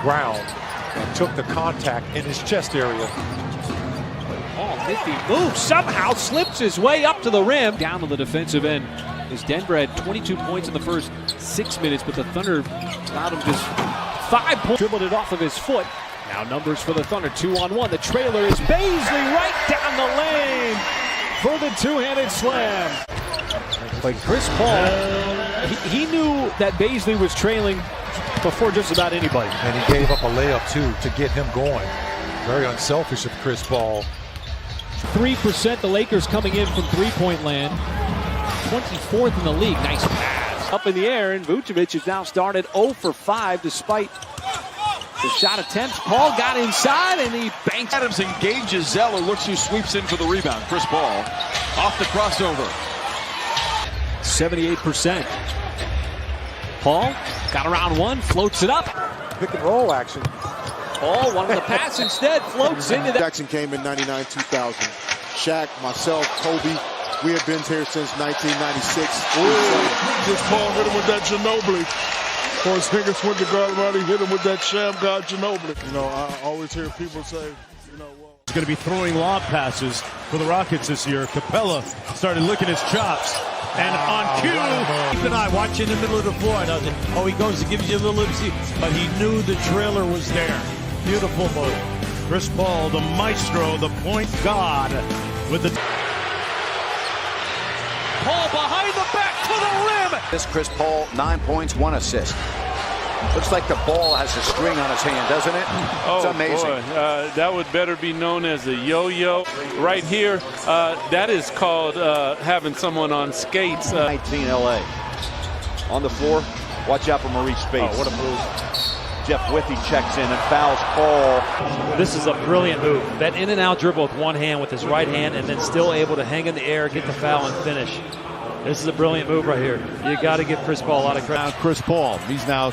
ground and took the contact in his chest area. Oh, nifty move. Somehow slips his way up to the rim. Down to the defensive end. As Denver had 22 points in the first 6 minutes, but the Thunder allowed him just 5 points. Dribbled it off of his foot. Now numbers for the Thunder, 2-on-1. The trailer is Bazley right down the lane for the two-handed slam. But Chris Paul, he knew that Bazley was trailing before just about anybody. And he gave up a layup, too, to get him going. Very unselfish of Chris Paul. 3% the Lakers coming in from three-point land. 24th in the league. Nice pass. Up in the air, and Vucevic has now started 0 for 5 despite the shot attempts. Paul got inside, and he banks. Adams engages Zeller. Looks who sweeps in for the rebound. Chris Paul off the crossover. 78%. Paul got around one, floats it up. Pick and roll action. Paul wanted the pass instead, floats into that. Jackson came in 99, 2000. Shaq, myself, Kobe, we have been here since 1996. Chris Paul hit him with that Ginobili. Porzingis went to guard him out, he hit him with that sham guard Ginobili. You know, I always hear people say, you know, well. He's going to be throwing lob passes for the Rockets this year. Capella started licking his chops. And on cue, keep an eye, watch in the middle of the floor. Oh, he goes to give you a little oopsie, but he knew the trailer was there. Beautiful move. Chris Paul, the maestro, the point guard, with the Paul behind the back to the rim. This Chris Paul, 9 points, 1 assist. Looks like the ball has a string on his hand, doesn't it? It's amazing. Boy, that would better be known as a yo-yo. Right here, that is called having someone on skates. 19 LA. On the floor, watch out for Maurice Spates. Oh, what a move. Jeff Withy checks in and fouls Paul. This is a brilliant move. That in and out dribble with one hand, with his right hand, and then still able to hang in the air, get the foul, and finish. This is a brilliant move right here. You got to give Chris Paul a lot of credit. Chris Paul, he's now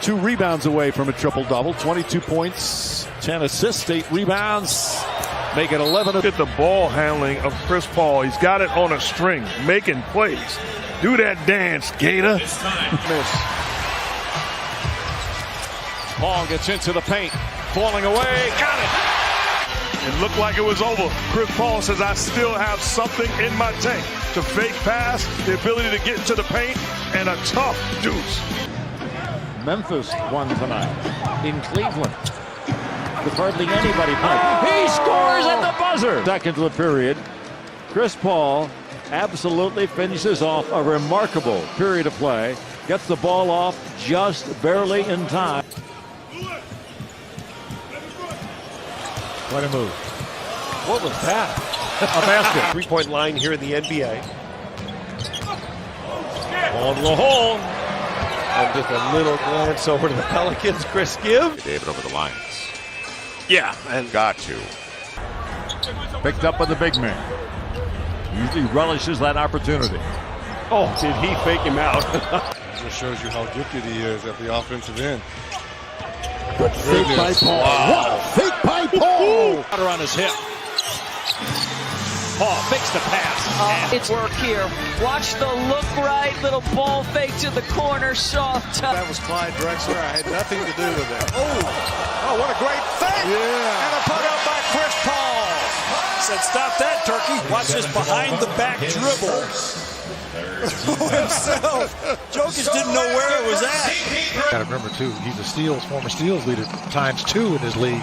2 rebounds away from a triple-double. 22 points, 10 assists, 8 rebounds. Make it 11. Look at the ball handling of Chris Paul. He's got it on a string, making plays. Do that dance, Gator. Paul gets into the paint, falling away, got it. It looked like it was over. Chris Paul says, I still have something in my tank. To fake pass, the ability to get into the paint, and a tough deuce. Memphis won tonight in Cleveland with hardly anybody playing. He scores at the buzzer. Second of the period. Chris Paul absolutely finishes off a remarkable period of play. Gets the ball off just barely in time. What a move. What was that? A basket. Three-point line here in the NBA. On the hole. And just a little glance over to the Pelicans. Chris Give. David over the Lions. Yeah, and Got to. Picked up by the big man. Usually relishes that opportunity. Oh, did he fake him out? Just shows you how gifted he is at the offensive end. Good fake by Paul. Wow. Fake by Paul. Water on his hip. Paul fakes the pass. It's work here. Watch the look right. Little ball fake to the corner. Soft touch. That was Clyde Drexler. I had nothing to do with that. Oh, what a great fake. And a put up by Chris Paul. Said, stop that, Turkey. Watch this behind the back dribble. Himself. Jokic didn't know where it was at. Got to remember, too, he's a former steals leader ×2 in his league.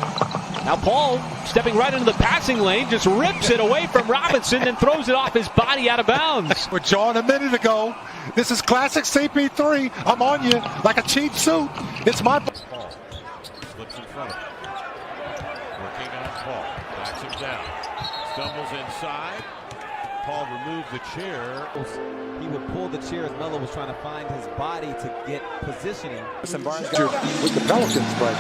Now Paul, stepping right into the passing lane, just rips it away from Robinson and throws it off his body out of bounds. With John a minute ago, this is classic CP3. I'm on you like a cheap suit. It's my ball. Slips in front of him. Working on Paul. Backs him down. Stumbles inside. Paul removed the chair. He would pull the chair as Melo was trying to find his body to get positioning. With the Pelicans, but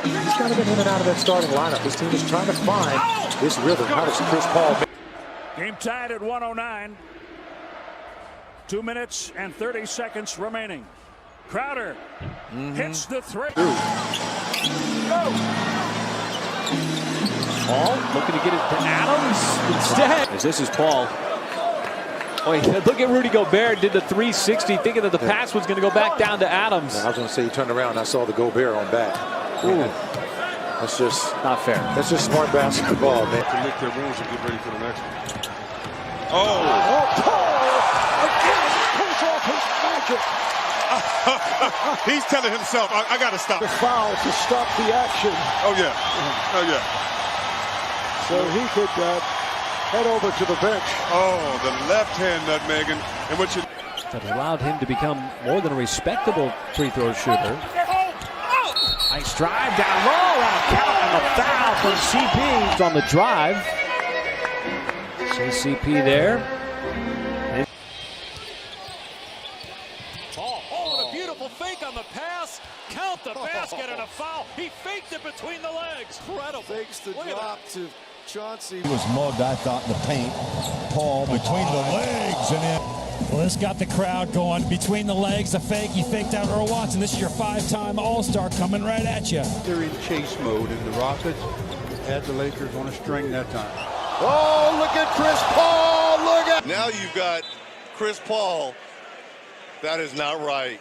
he's got to get in and out of that starting lineup. This team is trying to find this rhythm. How does Chris Paul? Game tied at 109. 2 minutes and 30 seconds remaining. Crowder hits the three. Paul looking to get it to Adams instead. As this is Paul. Wait, look at Rudy Gobert, did the 360, thinking that the pass was going to go back down to Adams. I was going to say, he turned around and I saw the Gobert on back. Ooh. That's just not fair. That's just smart basketball, man. To lick their wounds and get ready for the next one. He's telling himself, I got to stop. The foul to stop the action. Oh, yeah. Oh, yeah. So he could head over to the bench. Oh, the left hand nutmegging, in which it That allowed him to become more than a respectable free throw shooter. Nice drive down low, and a count and a foul from CP. On the drive. See CP there. Oh, what a beautiful fake on the pass. Count the basket and a foul. He faked it between the legs. Incredible. Fakes the drop to Chauncey. He was mugged, I thought, in the paint. Paul between the legs and then. Well, this got the crowd going. Between the legs, the fake. You faked out Earl Watson. This is your 5-time All-Star coming right at you. They're in chase mode, and the Rockets had the Lakers on a string that time. Oh, look at Chris Paul. Look at. Now you've got Chris Paul. That is not right.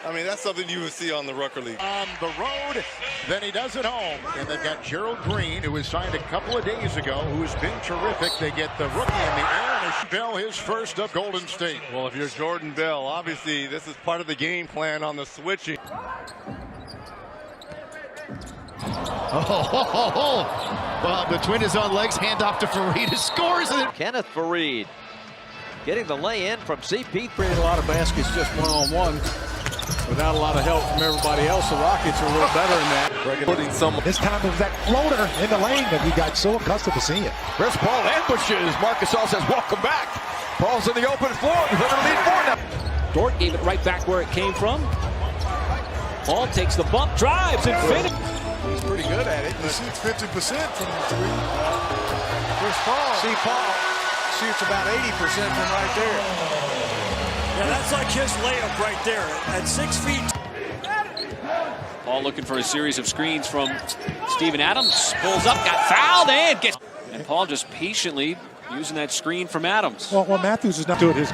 I mean, that's something you would see on the Rucker League. On the road than he does at home. And they've got Gerald Green, who was signed a couple of days ago, who's been terrific. They get the rookie in the air, and Bell, his first of Golden State. Well, if you're Jordan Bell, obviously this is part of the game plan on the switching. Well, between his own legs, handoff to Fareed, who scores it. Kenneth Fareed getting the lay-in from CP3. Created a lot of baskets just one-on-one. Without a lot of help from everybody else, the Rockets are a little better in that. Putting this time it was that floater in the lane that we got so accustomed to seeing. Chris Paul ambushes. Marcus All says, welcome back. Paul's in the open floor. He's going to lead 4 now. Dort gave it right back where it came from. Paul takes the bump, drives, and finishes. He's pretty good at it. He shoots 50% from the three. Chris Paul. See, Paul shoots about 80% from right there. Yeah, that's like his layup right there at 6 feet. Paul looking for a series of screens from Steven Adams. Pulls up, got fouled, and gets. And Paul just patiently using that screen from Adams. Well, Matthews is not doing his